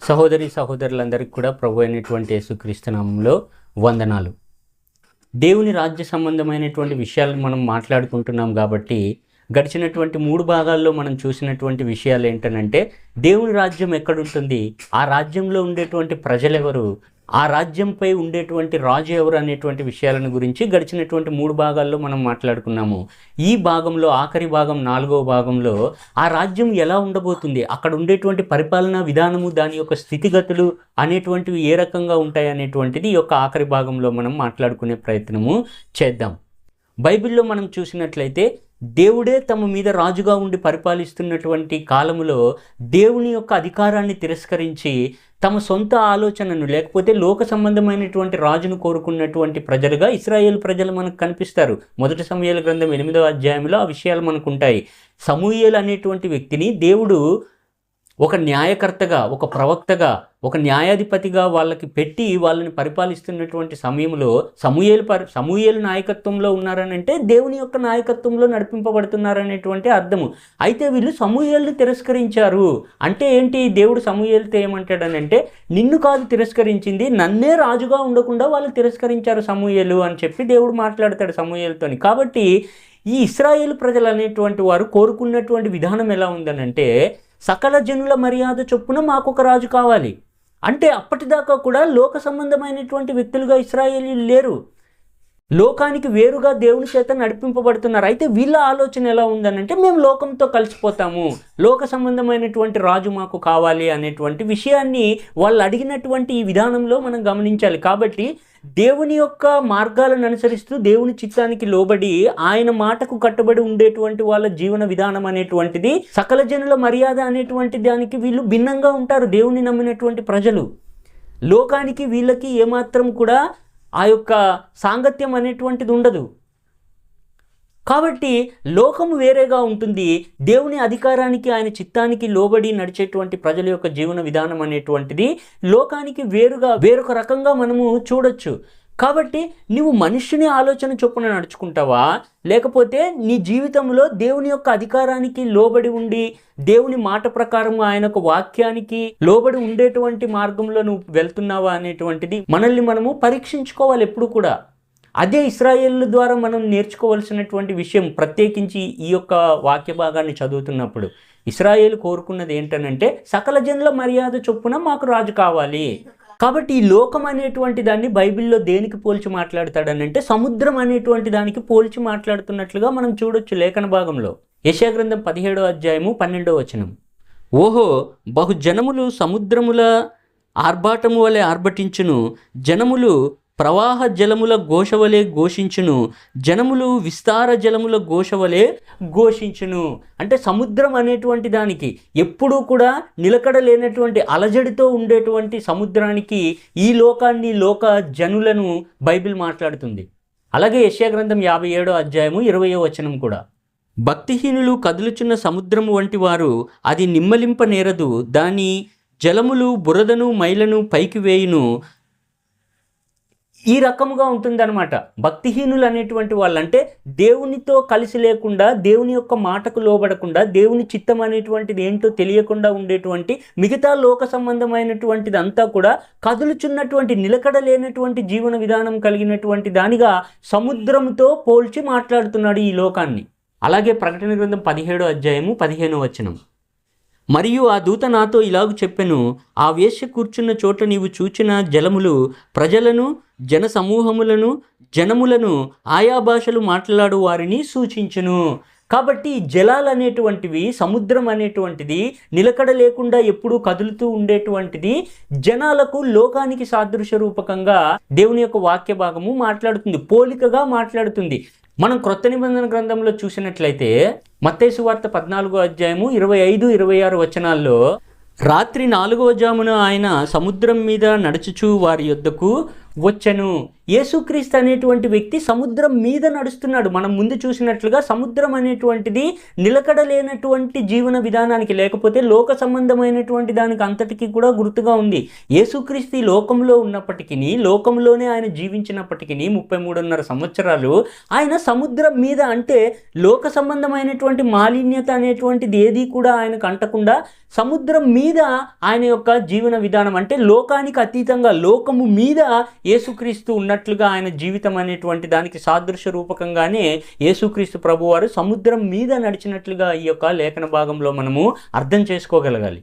సహోదరి సహోదరులందరికీ కూడా ప్రభు అయినటువంటి యేసుక్రీస్తు నామములో వందనాలు. దేవుని రాజ్య సంబంధమైనటువంటి విషయాలను మనం మాట్లాడుకుంటున్నాం కాబట్టి గడిచినటువంటి 3 భాగాల్లో మనం చూసినటువంటి విషయాలు ఏంటనంటే, దేవుని రాజ్యం ఎక్కడుంటుంది, ఆ రాజ్యంలో ఉండేటువంటి ప్రజలెవరు, ఆ రాజ్యంపై ఉండేటువంటి రాజు ఎవరు అనేటువంటి విషయాలను గురించి గడిచినటువంటి 3 భాగాల్లో మనం మాట్లాడుకున్నాము. ఈ భాగంలో ఆఖరి భాగం 4వ భాగంలో ఆ రాజ్యం ఎలా ఉండబోతుంది, అక్కడ ఉండేటువంటి పరిపాలనా విధానము, దాని యొక్క స్థితిగతులు అనేటువంటివి ఏ రకంగా ఉంటాయి అనేటువంటిది ఈ యొక్క ఆఖరి భాగంలో మనం మాట్లాడుకునే ప్రయత్నము చేద్దాం. బైబిల్లో మనం చూసినట్లయితే దేవుడే తమ మీద రాజుగా ఉండి పరిపాలిస్తున్నటువంటి కాలములో దేవుని యొక్క అధికారాన్ని తిరస్కరించి తమ సొంత ఆలోచనను, లేకపోతే లోక సంబంధమైనటువంటి రాజును కోరుకున్నటువంటి ప్రజలుగా ఇశ్రాయేలు ప్రజలు మనకు కనిపిస్తారు. 1 సమూయేలు గ్రంథం 8వ అధ్యాయంలో ఆ విషయాలు మనకు ఉంటాయి. సమూయేలు అనేటువంటి వ్యక్తిని దేవుడు ఒక న్యాయకర్తగా, ఒక ప్రవక్తగా, ఒక న్యాయాధిపతిగా వాళ్ళకి పెట్టి వాళ్ళని పరిపాలిస్తున్నటువంటి సమయంలో సమూయేలు నాయకత్వంలో ఉన్నారనంటే దేవుని యొక్క నాయకత్వంలో నడిపింపబడుతున్నారనేటువంటి అర్థము. అయితే వీళ్ళు సమూయేలుని తిరస్కరించారు. అంటే ఏంటి, దేవుడు సమూయేలుతో ఏమంటాడనంటే, నిన్ను కాదు తిరస్కరించింది, నన్నే రాజుగా ఉండకుండా వాళ్ళు తిరస్కరించారు సమూయేలు అని చెప్పి దేవుడు మాట్లాడతాడు సమూయేలుతోని. కాబట్టి ఈ ఇశ్రాయేలు ప్రజలు అనేటువంటి వారు కోరుకున్నటువంటి విధానం ఎలా ఉందనంటే, సకల జనుల మర్యాద చొప్పున మాకొక రాజు కావాలి. అంటే అప్పటిదాకా కూడా లోక సంబంధమైనటువంటి వ్యక్తులుగా ఇశ్రాయేలీలు లేరు, లోకానికి వేరుగా దేవుని చేత నడిపింపబడుతున్నారు. అయితే వీళ్ళ ఆలోచన ఎలా ఉందనంటే, మేము లోకంతో కలిసిపోతాము, లోక సంబంధమైనటువంటి రాజు మాకు కావాలి అనేటువంటి విషయాన్ని వాళ్ళు అడిగినటువంటి ఈ విధానంలో మనం గమనించాలి. కాబట్టి దేవుని యొక్క మార్గాలను అనుసరిస్తూ దేవుని చిత్తానికి లోబడి ఆయన మాటకు కట్టుబడి ఉండేటువంటి వాళ్ళ జీవన విధానం అనేటువంటిది, సకల జనుల మర్యాద అనేటువంటి దానికి వీళ్ళు భిన్నంగా ఉంటారు. దేవుని నమ్మినటువంటి ప్రజలు లోకానికి వీళ్ళకి ఏమాత్రం కూడా ఆ యొక్క సాంగత్యం అనేటువంటిది ఉండదు. కాబట్టి లోకము వేరేగా ఉంటుంది. దేవుని అధికారానికి, ఆయన చిత్తానికి లోబడి నడిచేటువంటి ప్రజల యొక్క జీవన విధానం అనేటువంటిది లోకానికి వేరుగా, వేరొక రకంగా మనము చూడొచ్చు. కాబట్టి నువ్వు మనుష్యుని ఆలోచన చొప్పున నడుచుకుంటావా, లేకపోతే నీ జీవితంలో దేవుని యొక్క అధికారానికి లోబడి ఉండి దేవుని మాట ప్రకారం ఆయన యొక్క వాక్యానికి లోబడి ఉండేటువంటి మార్గంలో నువ్వు వెళ్తున్నావా అనేటువంటిది మనల్ని మనము పరీక్షించుకోవాలి ఎప్పుడు కూడా. అదే ఇశ్రాయేలు ద్వారా మనం నేర్చుకోవాల్సినటువంటి విషయం. ప్రత్యేకించి ఈ యొక్క వాక్య భాగాన్ని చదువుతున్నప్పుడు ఇశ్రాయేలు కోరుకున్నది ఏంటనంటే, సకల జనుల మర్యాద చొప్పున మాకు రాజు కావాలి. కాబట్టి ఈ లోకం అనేటువంటి దాన్ని బైబిల్లో దేనికి పోల్చి మాట్లాడతాడనంటే, సముద్రం అనేటువంటి దానికి పోల్చి మాట్లాడుతున్నట్లుగా మనం చూడొచ్చు లేఖన భాగంలో. యెషయా గ్రంథం 17వ అధ్యాయము 12వ వచనం. ఓహో, బహు జనములు సముద్రముల ఆర్భాటము వలె ఆర్భటించును, జనములు ప్రవాహ జలముల ఘోషవలే ఘోషించును, జనములు విస్తార జలముల ఘోషవలే ఘోషించును. అంటే సముద్రం అనేటువంటి దానికి, ఎప్పుడూ కూడా నిలకడ లేనటువంటి అలజడితో ఉండేటువంటి సముద్రానికి ఈ లోకాన్ని, లోక జనులను బైబిల్ మాట్లాడుతుంది. అలాగే యెషయా గ్రంథం 57వ అధ్యాయము 20వ వచనం కూడా. భక్తిహీనులు కదులుచున్న సముద్రము వంటి వారు అది నిమ్మలింప నేరదు, దాని జలములు బురదను మైలను పైకి వేయును. ఈ రకముగా ఉంటుందన్నమాట. భక్తిహీనులు అనేటువంటి వాళ్ళంటే దేవునితో కలిసి లేకుండా, దేవుని యొక్క మాటకు లోబడకుండా, దేవుని చిత్తం అనేటువంటిది ఏంటో తెలియకుండా ఉండేటువంటి మిగతా లోక సంబంధమైనటువంటిది అంతా కూడా కదులుచున్నటువంటి, నిలకడ లేనటువంటి జీవన విధానం కలిగినటువంటి దానిగా సముద్రంతో పోల్చి మాట్లాడుతున్నాడు ఈ లోకాన్ని. అలాగే ప్రకటన గ్రంథం 17వ అధ్యాయము 15వ వచనం. మరియు ఆ దూత నాతో ఇలాగు చెప్పెను, ఆ వేశ్య కూర్చున్న చోట నీవు చూచిన జలములు ప్రజలను, జన సమూహములను, జనములను, ఆయా భాషలు మాట్లాడు వారిని సూచించును. కాబట్టి జలాలు అనేటువంటివి, సముద్రం అనేటువంటిది నిలకడ లేకుండా ఎప్పుడూ కదులుతూ ఉండేటువంటిది జనాలకు, లోకానికి సాదృశ్య రూపకంగా దేవుని యొక్క వాక్య భాగము మాట్లాడుతుంది, పోలికగా మాట్లాడుతుంది. మనం క్రొత్త నిబంధన గ్రంథంలో చూసినట్లయితే మత్తయి సువార్త 14వ అధ్యాయము 25-26 వచనాల్లో, రాత్రి 4వ జామున ఆయన సముద్రం మీద నడుచుచు వారి యొద్దకు వచ్చెను. యేసుక్రీస్తు అనేటువంటి వ్యక్తి సముద్రం మీద నడుస్తున్నాడు. మనం ముందు చూసినట్లుగా సముద్రం అనేటువంటిది నిలకడ లేనటువంటి జీవన విధానానికి, లేకపోతే లోక సంబంధమైనటువంటి దానికి అంతటికీ కూడా గుర్తుగా ఉంది. యేసుక్రీస్తు ఈ లోకంలో ఉన్నప్పటికీ, లోకంలోనే ఆయన జీవించినప్పటికీ 33.5 సంవత్సరాలు ఆయన సముద్రం మీద, అంటే లోక సంబంధమైనటువంటి మాలిన్యత అనేటువంటిది ఏది కూడా ఆయనకు అంటకుండా సముద్రం మీద ఆయన యొక్క జీవన విధానం, అంటే లోకానికి అతీతంగా లోకము మీద యేసుక్రీస్తు ఉన్నట్లుగా ఆయన జీవితం అనేటువంటి దానికి సాదృశ్య రూపకంగానే యేసుక్రీస్తు ప్రభువారు సముద్రం మీద నడిచినట్లుగా ఈ యొక్క లేఖన భాగంలో మనము అర్థం చేసుకోగలగాలి.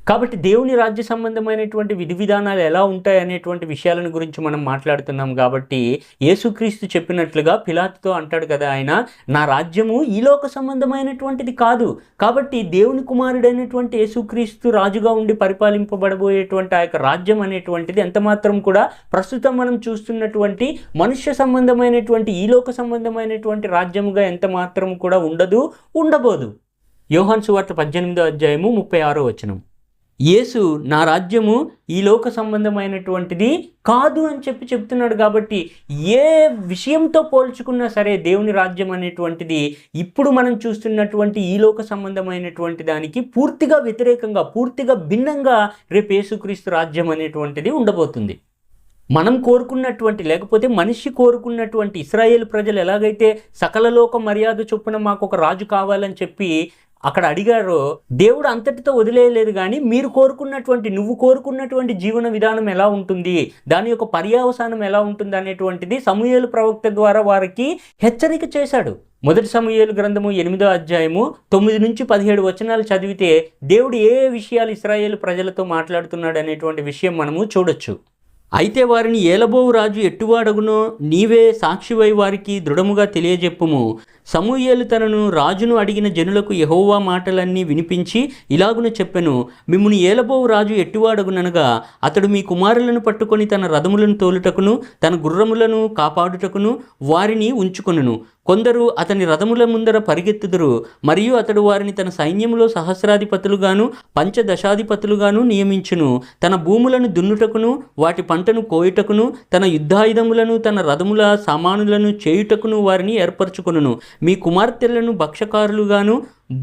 కాబట్టి దేవుని రాజ్య సంబంధమైనటువంటి విధి విధానాలు ఎలా ఉంటాయి అనేటువంటి విషయాలను గురించి మనం మాట్లాడుతున్నాం. కాబట్టి యేసుక్రీస్తు చెప్పినట్లుగా పిలాతుతో అంటాడు కదా ఆయన, నా రాజ్యము ఈ లోక సంబంధమైనటువంటిది కాదు. కాబట్టి దేవుని కుమారుడైనటువంటి యేసుక్రీస్తు రాజుగా ఉండి పరిపాలింపబడబోయేటువంటి ఆ యొక్క రాజ్యం అనేటువంటిది ఎంత మాత్రం కూడా ప్రస్తుతం మనం చూస్తున్నటువంటి మనుష్య సంబంధమైనటువంటి ఈ లోక సంబంధమైనటువంటి రాజ్యముగా ఎంత మాత్రం కూడా ఉండబోదు. యోహాను సువార్త 18వ అధ్యాయము 36వ వచనం, యేసు నా రాజ్యము ఈ లోక సంబంధమైనటువంటిది కాదు అని చెప్తున్నాడు. కాబట్టి ఏ విషయంతో పోల్చుకున్నా సరే దేవుని రాజ్యం అనేటువంటిది ఇప్పుడు మనం చూస్తున్నటువంటి ఈ లోక సంబంధమైనటువంటి దానికి పూర్తిగా వ్యతిరేకంగా, పూర్తిగా భిన్నంగా రేపు యేసుక్రీస్తు రాజ్యం అనేటువంటిది ఉండబోతుంది. మనం కోరుకున్నటువంటి, లేకపోతే మనిషి కోరుకున్నటువంటి ఇశ్రాయేలు ప్రజలు ఎలాగైతే సకల లోక మర్యాద చొప్పున మాకు ఒక రాజు కావాలని చెప్పి అక్కడ అడిగారో, దేవుడు అంతటితో వదిలేయలేదు. కానీ నువ్వు కోరుకున్నటువంటి జీవన విధానం ఎలా ఉంటుంది, దాని యొక్క పర్యవసానం ఎలా ఉంటుంది అనేటువంటిది సమూయేలు ప్రవక్త ద్వారా వారికి హెచ్చరిక చేశాడు. మొదటి సమూయేలు గ్రంథము 8వ అధ్యాయము 9 నుంచి 17 వచనాలు చదివితే దేవుడు ఏ విషయాలు ఇశ్రాయేలు ప్రజలతో మాట్లాడుతున్నాడు అనేటువంటి విషయం మనము చూడొచ్చు. అయితే వారిని ఏలబోవు రాజు ఎట్టువాడగునో నీవే సాక్షివై వారికి దృఢముగా తెలియజెప్పుము. సమూయేలు తనను రాజును అడిగిన జనులకు యెహోవా మాటలన్నీ వినిపించి ఇలాగున చెప్పెను, మిమ్మును ఏలబోవు రాజు ఎట్టువాడగుననగా అతడు మీ కుమారులను పట్టుకొని తన రథములను తోలుటకును తన గుర్రములను కాపాడుటకును వారిని ఉంచుకొనును. కొందరు అతని రథముల ముందర పరిగెత్తుదురు, మరియు అతడు వారిని తన సైన్యములో సహస్రాధిపతులుగాను పంచదశాధిపతులుగాను నియమించును. తన భూములను దున్నుటకును వాటి పంటను కోయుటకును తన యుద్ధాయుధములను తన రథముల సామానులను చేయుటకును వారిని ఏర్పరచుకొనును. మీ కుమార్తెలను భక్షకారులుగాను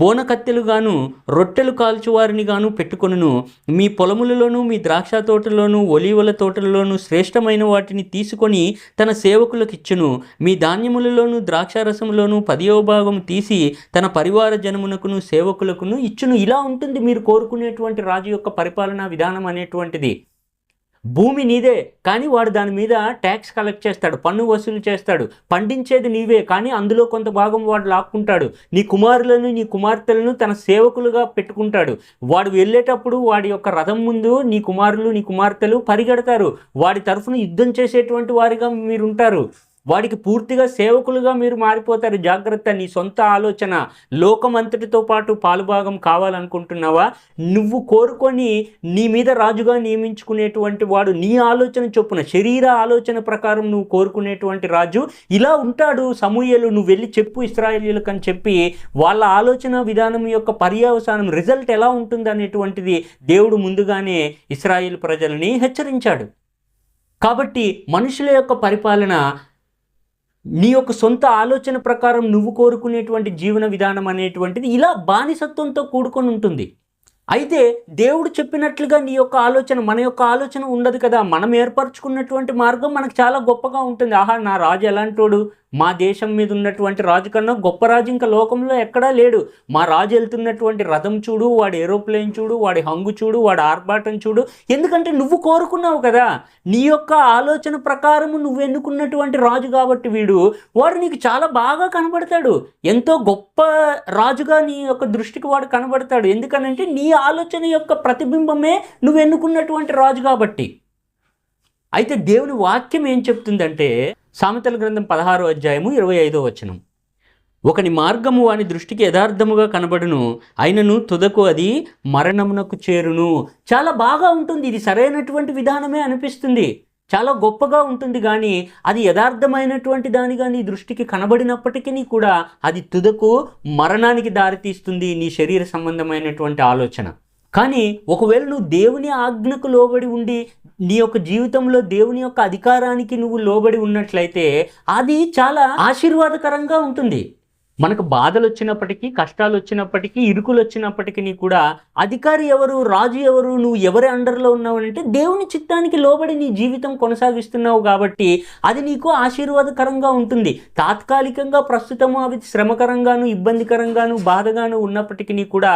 బోనకత్తెలుగాను రొట్టెలు కాల్చువారిని గాను పెట్టుకొనును. మీ పొలములలోను మీ ద్రాక్ష తోటలోను ఒలీవల తోటలలోను శ్రేష్టమైన వాటిని తీసుకొని తన సేవకులకు ఇచ్చును. మీ ధాన్యములలోను ద్రాక్షారసములోను 10వ భాగం తీసి తన పరివార జనమునకును సేవకులకును ఇచ్చును. ఇలా ఉంటుంది మీరు కోరుకునేటువంటి రాజు యొక్క పరిపాలనా విధానం అనేటువంటిది. భూమి నీదే, కానీ వాడు దాని మీద ట్యాక్స్ కలెక్ట్ చేస్తాడు, పన్ను వసూలు చేస్తాడు. పండించేది నీవే, కానీ అందులో కొంత భాగం వాడు లాక్కుంటాడు. నీ కుమారులను నీ కుమార్తెలను తన సేవకులుగా పెట్టుకుంటాడు. వాడు వెళ్ళేటప్పుడు వాడి యొక్క రథం ముందు నీ కుమారులు నీ కుమార్తెలు పరిగెడతారు. వాడి తరఫున యుద్ధం చేసేటువంటి వారిగా మీరుంటారు. వాడికి పూర్తిగా సేవకులుగా మీరు మారిపోతారు. జాగ్రత్త, నీ సొంత ఆలోచన లోకమంతటితో పాటు పాలుభాగం కావాలనుకుంటున్నావా? నువ్వు కోరుకొని నీ మీద రాజుగా నియమించుకునేటువంటి వాడు నీ ఆలోచన చొప్పున, శరీర ఆలోచన ప్రకారం నువ్వు కోరుకునేటువంటి రాజు ఇలా ఉంటాడు. సమూయేలు నువ్వు వెళ్ళి చెప్పు ఇశ్రాయేలీయులకు అని చెప్పి వాళ్ళ ఆలోచన విధానం యొక్క పర్యవసానం, రిజల్ట్ ఎలా ఉంటుంది అనేటువంటిది దేవుడు ముందుగానే ఇశ్రాయేలు ప్రజలని హెచ్చరించాడు. కాబట్టి మనుషుల యొక్క పరిపాలన నీ యొక్క సొంత ఆలోచన ప్రకారం నువ్వు కోరుకునేటువంటి జీవన విధానం అనేటువంటిది ఇలా బానిసత్వంతో కూడుకొని ఉంటుంది. అయితే దేవుడు చెప్పినట్లుగా నీ యొక్క ఆలోచన, మన యొక్క ఆలోచన ఉండదు కదా. మనం ఏర్పరచుకున్నటువంటి మార్గం మనకు చాలా గొప్పగా ఉంటుంది. ఆహా, నా రాజు ఎలాంటోడు, మా దేశం మీద ఉన్నటువంటి రాజు కన్నా గొప్ప రాజు ఇంకా లోకంలో ఎక్కడా లేడు. మా రాజు వెళ్తున్నటువంటి రథం చూడు, వాడి ఏరోప్లేన్ చూడు, వాడి హంగు చూడు, వాడి ఆర్భాటం చూడు. ఎందుకంటే నువ్వు కోరుకున్నావు కదా, నీ యొక్క ఆలోచన ప్రకారము నువ్వు ఎన్నుకున్నటువంటి రాజు కాబట్టి వాడు నీకు చాలా బాగా కనబడతాడు. ఎంతో గొప్ప రాజుగా నీ యొక్క దృష్టికి వాడు కనబడతాడు. ఎందుకనంటే నీ ఆలోచన యొక్క ప్రతిబింబమే నువ్వు ఎన్నుకున్నటువంటి రాజు కాబట్టి. అయితే దేవుని వాక్యం ఏం చెప్తుందంటే, సామెతల గ్రంథం 16వ అధ్యాయము 25వ వచనం, ఒకని మార్గము వాని దృష్టికి యథార్థముగా కనబడును, అయినను తుదకు అది మరణమునకు చేరును. చాలా బాగా ఉంటుంది, ఇది సరైనటువంటి విధానమే అనిపిస్తుంది, చాలా గొప్పగా ఉంటుంది. కానీ అది యథార్థమైనటువంటి దానిగా నీ దృష్టికి కనబడినప్పటికీ కూడా అది తుదకు మరణానికి దారితీస్తుంది, నీ శరీర సంబంధమైనటువంటి ఆలోచన. కానీ ఒకవేళ నువ్వు దేవుని ఆజ్ఞకు లోబడి ఉండి నీ యొక్క జీవితంలో దేవుని యొక్క అధికారానికి నువ్వు లోబడి ఉన్నట్లయితే అది చాలా ఆశీర్వాదకరంగా ఉంటుంది. మనకు బాధలు వచ్చినప్పటికీ, కష్టాలు వచ్చినప్పటికీ, ఇరుకులు వచ్చినప్పటికీ కూడా అధికారి ఎవరు, రాజు ఎవరు, నువ్వు ఎవరి అండర్లో ఉన్నావు అంటే దేవుని చిత్తానికి లోబడి నీ జీవితం కొనసాగిస్తున్నావు కాబట్టి అది నీకు ఆశీర్వాదకరంగా ఉంటుంది. తాత్కాలికంగా ప్రస్తుతము అవి శ్రమకరంగాను, ఇబ్బందికరంగాను, బాధగాను ఉన్నప్పటికీ కూడా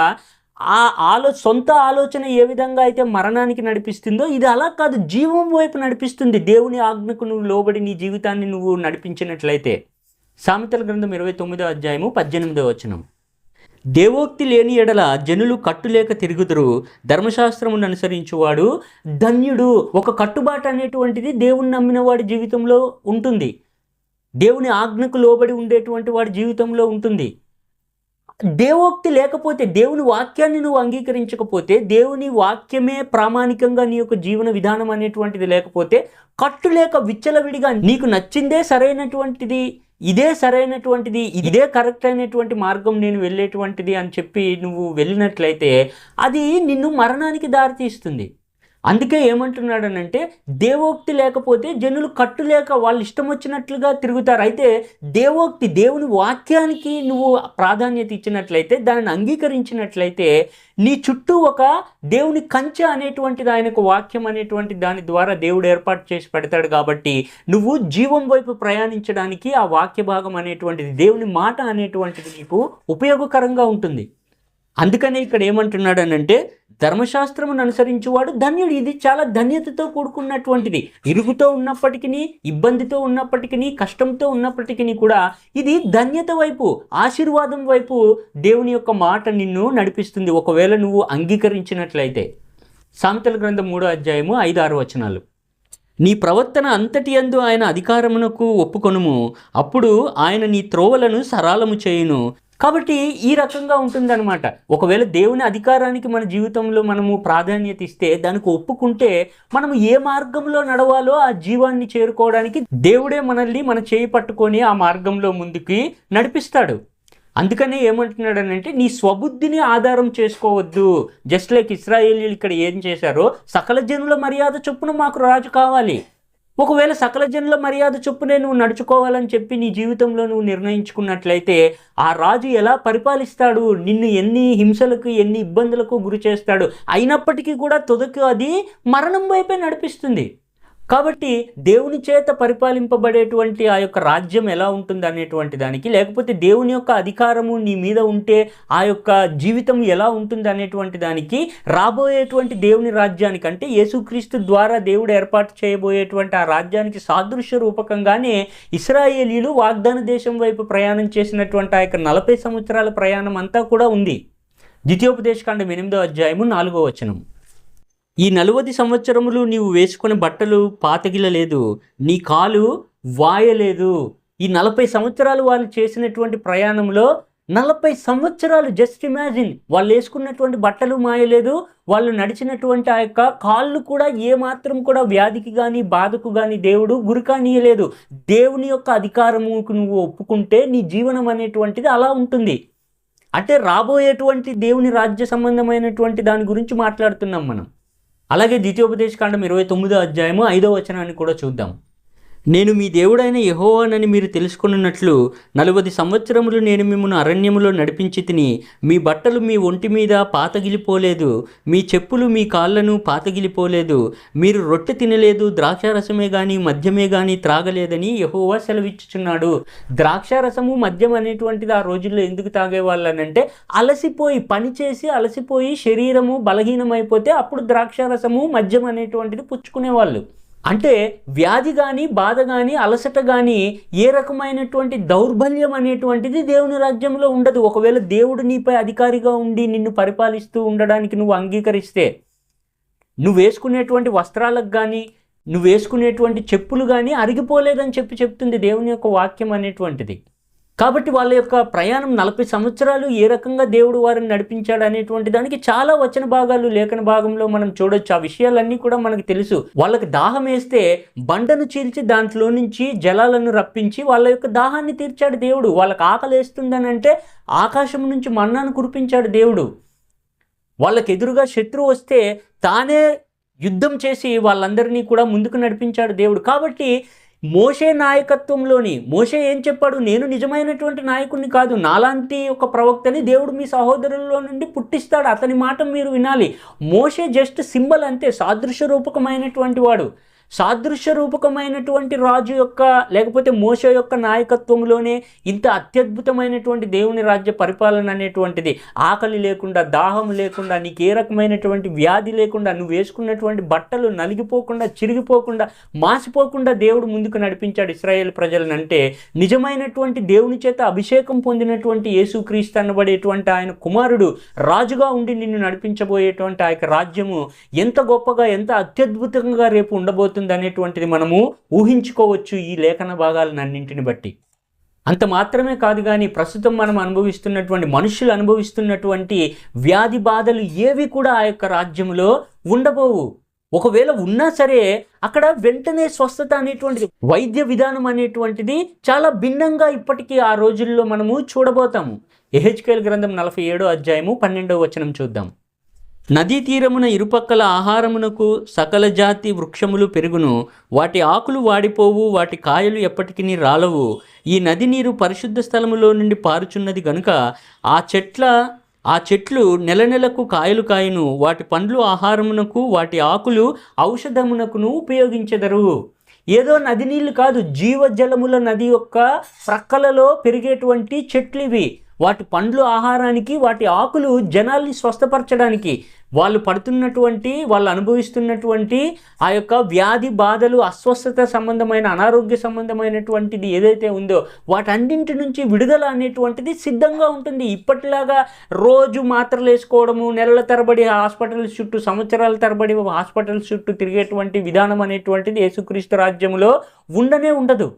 ఆ సొంత ఆలోచన ఏ విధంగా అయితే మరణానికి నడిపిస్తుందో ఇది అలా కాదు, జీవం వైపు నడిపిస్తుంది. దేవుని ఆజ్ఞకు నువ్వు లోబడి నీ జీవితాన్ని నువ్వు నడిపించినట్లయితే. సామెతల గ్రంథం 29వ అధ్యాయము 18వ వచనం. దేవోక్తి లేని ఎడల జనులు కట్టులేక తిరుగుదురు, ధర్మశాస్త్రమును అనుసరించువాడు ధన్యుడు. ఒక కట్టుబాటు అనేటువంటిది దేవుని నమ్మిన వాడి జీవితంలో ఉంటుంది, దేవుని ఆజ్ఞకు లోబడి ఉండేటువంటి వాడి జీవితంలో ఉంటుంది. దేవోక్తి లేకపోతే, దేవుని వాక్యాన్ని నువ్వు అంగీకరించకపోతే, దేవుని వాక్యమే ప్రామాణికంగా నీ యొక్క జీవన విధానం అనేటువంటిది లేకపోతే, కట్టు లేక విచ్చలవిడిగా నీకు నచ్చిందే సరైనటువంటిది, ఇదే సరైనటువంటిది, ఇదే కరెక్ట్ అయినటువంటి మార్గం, నేను వెళ్ళేటువంటిది అని చెప్పి నువ్వు వెళ్ళినట్లయితే అది నిన్ను మరణానికి దారితీస్తుంది. అందుకే ఏమంటున్నాడనంటే దేవోక్తి లేకపోతే జనులు కట్టు లేక వాళ్ళు ఇష్టం వచ్చినట్లుగా తిరుగుతారు. అయితే దేవోక్తి, దేవుని వాక్యానికి నువ్వు ప్రాధాన్యత ఇచ్చినట్లయితే, దానిని అంగీకరించినట్లయితే నీ చుట్టూ ఒక దేవుని కంచె అనేటువంటిది, ఆయనకు వాక్యం అనేటువంటి దాని ద్వారా దేవుడు ఏర్పాటు చేసి పెడతాడు. కాబట్టి నువ్వు జీవం వైపు ప్రయాణించడానికి ఆ వాక్య భాగం అనేటువంటిది, దేవుని మాట అనేటువంటిది నీకు ఉపయోగకరంగా ఉంటుంది. అందుకనే ఇక్కడ ఏమంటున్నాడనంటే ధర్మశాస్త్రమును అనుసరించేవాడు ధన్యుడు. ఇది చాలా ధన్యతతో కూడుకున్నటువంటిది. ఇరుగుతో ఉన్నప్పటికీ, ఇబ్బందితో ఉన్నప్పటికీ, కష్టంతో ఉన్నప్పటికీ కూడా ఇది ధన్యత వైపు, ఆశీర్వాదం వైపు దేవుని యొక్క మాట నిన్ను నడిపిస్తుంది ఒకవేళ నువ్వు అంగీకరించినట్లయితే. సామెతల గ్రంథం 3వ అధ్యాయము 5-6 వచనాలు. నీ ప్రవర్తన అంతటి యందు ఆయన అధికారమునకు ఒప్పుకొనుము, అప్పుడు ఆయన నీ త్రోవలను సరళము చేయును. కాబట్టి ఈ రకంగా ఉంటుందన్నమాట. ఒకవేళ దేవుని అధికారానికి మన జీవితంలో మనము ప్రాధాన్యత ఇస్తే, దానికి ఒప్పుకుంటే, మనము ఏ మార్గంలో నడవాలో ఆ జీవాన్ని చేరుకోవడానికి దేవుడే మనల్ని మన చేయి పట్టుకొని ఆ మార్గంలో ముందుకి నడిపిస్తాడు. అందుకనే ఏమంటున్నాడనంటే నీ స్వబుద్ధిని ఆధారం చేసుకోవద్దు. జస్ట్ లైక్ ఇశ్రాయేలీయులు ఇక్కడ ఏం చేశారో, సకల జనుల మర్యాద చొప్పున మాకు రాజు కావాలి. ఒకవేళ సకల జనుల మర్యాద చొప్పునే నువ్వు నడుచుకోవాలని చెప్పి నీ జీవితంలో నువ్వు నిర్ణయించుకున్నట్లయితే ఆ రాజు ఎలా పరిపాలిస్తాడు, నిన్ను ఎన్ని హింసలకు, ఎన్ని ఇబ్బందులకు గురి చేస్తాడు, అయినప్పటికీ కూడా తుదకు అది మరణం వైపే నడిపిస్తుంది. కాబట్టి దేవుని చేత పరిపాలింపబడేటువంటి ఆ యొక్క రాజ్యం ఎలా ఉంటుంది అనేటువంటి దానికి, లేకపోతే దేవుని యొక్క అధికారము నీ మీద ఉంటే ఆ యొక్క జీవితం ఎలా ఉంటుంది అనేటువంటి దానికి, రాబోయేటువంటి దేవుని రాజ్యానికి అంటే యేసుక్రీస్తు ద్వారా దేవుడు ఏర్పాటు చేయబోయేటువంటి ఆ రాజ్యానికి సాదృశ్య రూపకంగానే ఇశ్రాయేలీయులు వాగ్దాన దేశం వైపు ప్రయాణం చేసినటువంటి ఆ యొక్క 40 సంవత్సరాల ప్రయాణం అంతా కూడా ఉంది. ద్వితీయోపదేశకాండం 8వ అధ్యాయము 4వ వచనం. ఈ 40 సంవత్సరములు నీవు వేసుకునే బట్టలు పాతగిలలేదు, నీ కాలు వాయలేదు. ఈ 40 సంవత్సరాలు వాళ్ళు చేసినటువంటి ప్రయాణంలో 40 సంవత్సరాలు, జస్ట్ ఇమాజిన్, వాళ్ళు వేసుకున్నటువంటి బట్టలు మాయలేదు, వాళ్ళు నడిచినటువంటి ఆ యొక్క కాళ్ళు కూడా ఏమాత్రం కూడా వ్యాధికి కానీ బాధకు కానీ దేవుడు గురికానీయలేదు. దేవుని యొక్క అధికారముకు నువ్వు ఒప్పుకుంటే నీ జీవనం అనేటువంటిది అలా ఉంటుంది. అంటే రాబోయేటువంటి దేవుని రాజ్య సంబంధమైనటువంటి దాని గురించి మాట్లాడుతున్నాం మనం. అలాగే ద్వితీయోపదేశకాండం 29వ అధ్యాయము 5వ వచనాన్ని కూడా చూద్దాం. నేను మీ దేవుడైన యెహోవానని మీరు తెలుసుకున్నట్లు 40 సంవత్సరములు నేను మిమ్మల్ని అరణ్యములో నడిపించి తిని, మీ బట్టలు మీ ఒంటి మీద పాతగిలిపోలేదు, మీ చెప్పులు మీ కాళ్ళను పాతగిలిపోలేదు, మీరు రొట్టె తినలేదు, ద్రాక్షారసమే కానీ మద్యమే కానీ త్రాగలేదని యెహోవా సెలవిచ్చుచున్నాడు. ద్రాక్షారసము, మద్యం అనేటువంటిది ఆ రోజుల్లో ఎందుకు తాగేవాళ్ళనంటే అలసిపోయి, పనిచేసి అలసిపోయి శరీరము బలహీనమైపోతే అప్పుడు ద్రాక్షారసము, మద్యం అనేటువంటిది పుచ్చుకునేవాళ్ళు. అంటే వ్యాధి కానీ, బాధ కానీ, అలసట కానీ, ఏ రకమైనటువంటి దౌర్బల్యం అనేటువంటిది దేవుని రాజ్యంలో ఉండదు. ఒకవేళ దేవుడు నీపై అధికారిగా ఉండి నిన్ను పరిపాలిస్తూ ఉండడానికి నువ్వు అంగీకరిస్తే, నువ్వు వేసుకునేటువంటి వస్త్రాలకు కానీ, నువ్వు వేసుకునేటువంటి చెప్పులు కానీ అరిగిపోలేదని చెప్తుంది దేవుని యొక్క వాక్యం అనేటువంటిది. కాబట్టి వాళ్ళ యొక్క ప్రయాణం 40 సంవత్సరాలు ఏ రకంగా దేవుడు వారిని నడిపించాడు అనేటువంటి దానికి చాలా వచన భాగాలు, లేఖన భాగంలో మనం చూడొచ్చు. ఆ విషయాలన్నీ కూడా మనకు తెలుసు. వాళ్ళకి దాహం వేస్తే బండను చీల్చి దాంట్లో నుంచి జలాలను రప్పించి వాళ్ళ యొక్క దాహాన్ని తీర్చాడు దేవుడు. వాళ్ళకి ఆకలి వేస్తుందని అంటే ఆకాశం నుంచి మన్నాను కురిపించాడు దేవుడు. వాళ్ళకి ఎదురుగా శత్రువు వస్తే తానే యుద్ధం చేసి వాళ్ళందరినీ కూడా ముందుకు నడిపించాడు దేవుడు. కాబట్టి మోషే నాయకత్వంలోని మోషే ఏం చెప్పాడు? నేను నిజమైనటువంటి నాయకుడిని కాదు, నాలాంటి ఒక ప్రవక్తని దేవుడు మీ సహోదరుల్లో నుండి పుట్టిస్తాడు, అతని మాట మీరు వినాలి. మోషే జస్ట్ సింబల్ అంతే, సాదృశ్య రూపకమైనటువంటి వాడు. సాదృశ్య రూపకమైనటువంటి రాజు యొక్క లేకపోతే మోషే యొక్క నాయకత్వంలోనే ఇంత అత్యద్భుతమైనటువంటి దేవుని రాజ్య పరిపాలన అనేటువంటిది, ఆకలి లేకుండా, దాహం లేకుండా, నీకు ఏ రకమైనటువంటి వ్యాధి లేకుండా, నువ్వు వేసుకున్నటువంటి బట్టలు నలిగిపోకుండా, చిరిగిపోకుండా, మాసిపోకుండా దేవుడు ముందుకు నడిపించాడు ఇశ్రాయేల్ ప్రజలను. అంటే నిజమైనటువంటి దేవుని చేత అభిషేకం పొందినటువంటి యేసుక్రీస్తు అనబడేటువంటి ఆయన కుమారుడు రాజుగా ఉండి నిన్ను నడిపించబోయేటువంటి ఆ యొక్క రాజ్యము ఎంత గొప్పగా, ఎంత అత్యద్భుతంగా రేపు ఉండబోతుంది అనేటువంటిది మనము ఊహించుకోవచ్చు ఈ లేఖన భాగాలన్నింటిని బట్టి. అంత మాత్రమే కాదు కానీ ప్రస్తుతం మనం అనుభవిస్తున్నటువంటి, మనుషులు అనుభవిస్తున్నటువంటి వ్యాధి బాధలు ఏవి కూడా ఆ యొక్క రాజ్యంలో ఉండబోవు. ఒకవేళ ఉన్నా సరే అక్కడ వెంటనే స్వస్థత అనేటువంటిది, వైద్య విధానం అనేటువంటిది చాలా భిన్నంగా ఇప్పటికీ ఆ రోజుల్లో మనము చూడబోతాము. యెహెజ్కేలు గ్రంథం 47వ అధ్యాయము 12వ వచనం చూద్దాం. నదీ తీరమున ఇరుపక్కల ఆహారమునకు సకల జాతి వృక్షములు పెరుగును, వాటి ఆకులు వాడిపోవు, వాటి కాయలు ఎప్పటికీ రాలవు. ఈ నది నీరు పరిశుద్ధ స్థలములో నుండి పారుచున్నది గనుక ఆ చెట్లు నెల నెలకు కాయలు కాయను, వాటి పండ్లు ఆహారమునకు, వాటి ఆకులు ఔషధమునకును ఉపయోగించెదరు. ఏదో నది నీళ్ళు కాదు, జీవజలముల నది యొక్క ప్రక్కలలో పెరిగేటువంటి చెట్లు ఇవి. వాటి పండ్లు ఆహారానికి, వాటి ఆకులు జనాల్ని స్వస్థపరచడానికి, వాళ్ళు అనుభవిస్తున్నటువంటి ఆ యొక్క వ్యాధి బాధలు, అస్వస్థత సంబంధమైన, అనారోగ్య సంబంధమైనటువంటిది ఏదైతే ఉందో వాటన్నింటి నుంచి విడుదల అనేటువంటిది సిద్ధంగా ఉంటుంది. ఇప్పటిలాగా రోజు మాత్రలు వేసుకోవడము, నెలల తరబడి హాస్పిటల్స్ చుట్టూ, సంవత్సరాల తరబడి హాస్పిటల్స్ చుట్టూ తిరిగేటువంటి విధానం అనేటువంటిది యేసుక్రీస్తు రాజ్యంలో ఉండనే ఉండదు.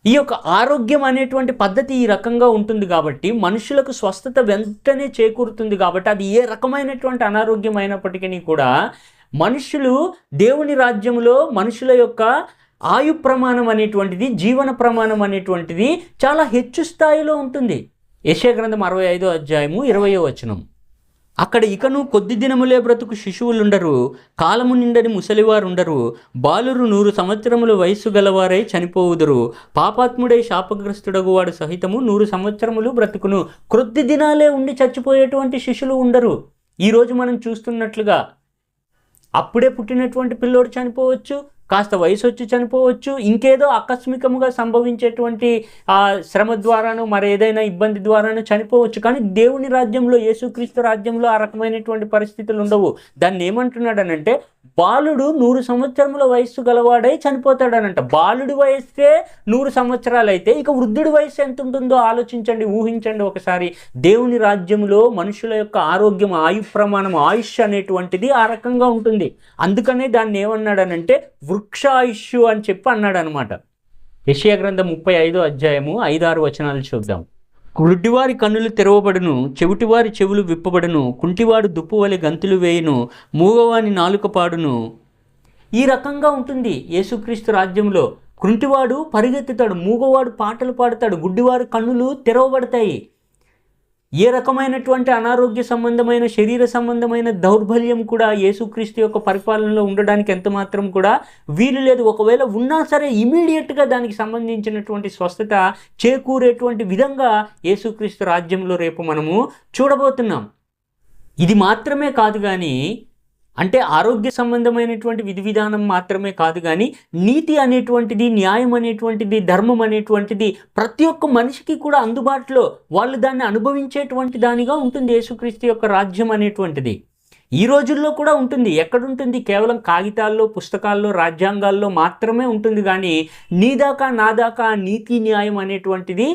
ఈ యొక్క ఆరోగ్యం అనేటువంటి పద్ధతి ఈ రకంగా ఉంటుంది కాబట్టి మనుషులకు స్వస్థత వెంటనే చేకూరుతుంది. కాబట్టి అది ఏ రకమైనటువంటి అనారోగ్యం అయినప్పటికీ కూడా మనుషులు దేవుని రాజ్యంలో మనుషుల యొక్క ఆయు ప్రమాణం అనేటువంటిది, జీవన ప్రమాణం అనేటువంటిది చాలా హెచ్చు స్థాయిలో ఉంటుంది. యెషయా గ్రంథం 65వ అధ్యాయము 20వ వచనం. అక్కడ ఇకను కొద్ది దినములే బ్రతుకు శిశువులుండరు, కాలము నిండని ముసలివారుండరు, బాలురు 100 సంవత్సరముల వయస్సు గలవారై చనిపోవుదురు, పాపాత్ముడై శాపగ్రస్తుడగు వాడు సహితము 100 సంవత్సరములు బ్రతుకును. కొద్ది దినాలే ఉండి చచ్చిపోయేటువంటి శిశువులు ఉండరు. ఈరోజు మనం చూస్తున్నట్లుగా అప్పుడే పుట్టినటువంటి పిల్లోడు చనిపోవచ్చు, కాస్త వయసు వచ్చి చనిపోవచ్చు, ఇంకేదో ఆకస్మికముగా సంభవించేటువంటి ఆ శ్రమ ద్వారానో మరి ఏదైనా ఇబ్బంది ద్వారానో చనిపోవచ్చు. కానీ దేవుని రాజ్యంలో, యేసుక్రీస్తు రాజ్యంలో ఆ రకమైనటువంటి పరిస్థితులు ఉండవు. దాన్ని ఏమంటున్నాడనంటే బాలుడు 100 సంవత్సరముల వయస్సు గలవాడై చనిపోతాడనంట. బాలుడి వయస్సే 100 సంవత్సరాలు అయితే ఇక వృద్ధుడి వయస్సు ఎంత ఉంటుందో ఆలోచించండి, ఊహించండి ఒకసారి. దేవుని రాజ్యంలో మనుషుల యొక్క ఆరోగ్యం, ఆయు ప్రమాణం, ఆయుష్ అనేటువంటిది ఆ రకంగా ఉంటుంది. అందుకనే దాన్ని ఏమన్నాడనంటే వృక్షాయుష్యు అని చెప్పి అన్నాడు అనమాట. యెషయా గ్రంథం 35వ అధ్యాయము 5-6 వచనాలు చూద్దాం. గుడ్డివారి కన్నులు తెరవబడును, చెవిటివారి చెవులు విప్పబడును, కుంటివాడు దుప్పు వలె గంతులు వేయును, మూగవాని నాలుక పాడును. ఈ రకంగా ఉంటుంది యేసుక్రీస్తు రాజ్యంలో. కుంటివాడు పరిగెత్తుతాడు, మూగవాడు పాటలు పాడుతాడు, గుడ్డివారి కన్నులు తెరవబడతాయి. ఏ రకమైనటువంటి అనారోగ్య సంబంధమైన, శరీర సంబంధమైన దౌర్బల్యం కూడా యేసుక్రీస్తు యొక్క పరిపాలనలో ఉండడానికి ఎంత మాత్రం కూడా వీలు లేదు. ఒకవేళ ఉన్నా సరే ఇమీడియట్గా దానికి సంబంధించినటువంటి స్వస్థత చేకూరేటువంటి విధంగా యేసుక్రీస్తు రాజ్యంలో రేపు మనము చూడబోతున్నాం. ఇది మాత్రమే కాదు కానీ, అంటే ఆరోగ్య సంబంధమైనటువంటి విధి విధానం మాత్రమే కాదు కానీ నీతి అనేటువంటిది, న్యాయం అనేటువంటిది, ధర్మం అనేటువంటిది ప్రతి ఒక్క మనిషికి కూడా అందుబాటులో, వాళ్ళు దాన్ని అనుభవించేటువంటి దానిగా ఉంటుంది యేసుక్రీస్తు యొక్క రాజ్యం అనేటువంటిది. ఈ రోజుల్లో కూడా ఉంటుంది. ఎక్కడుంటుంది? కేవలం కాగితాల్లో, పుస్తకాల్లో, రాజ్యాంగాల్లో మాత్రమే ఉంటుంది. కానీ నీదాకా నాదాకా నీతి న్యాయం అనేటువంటిది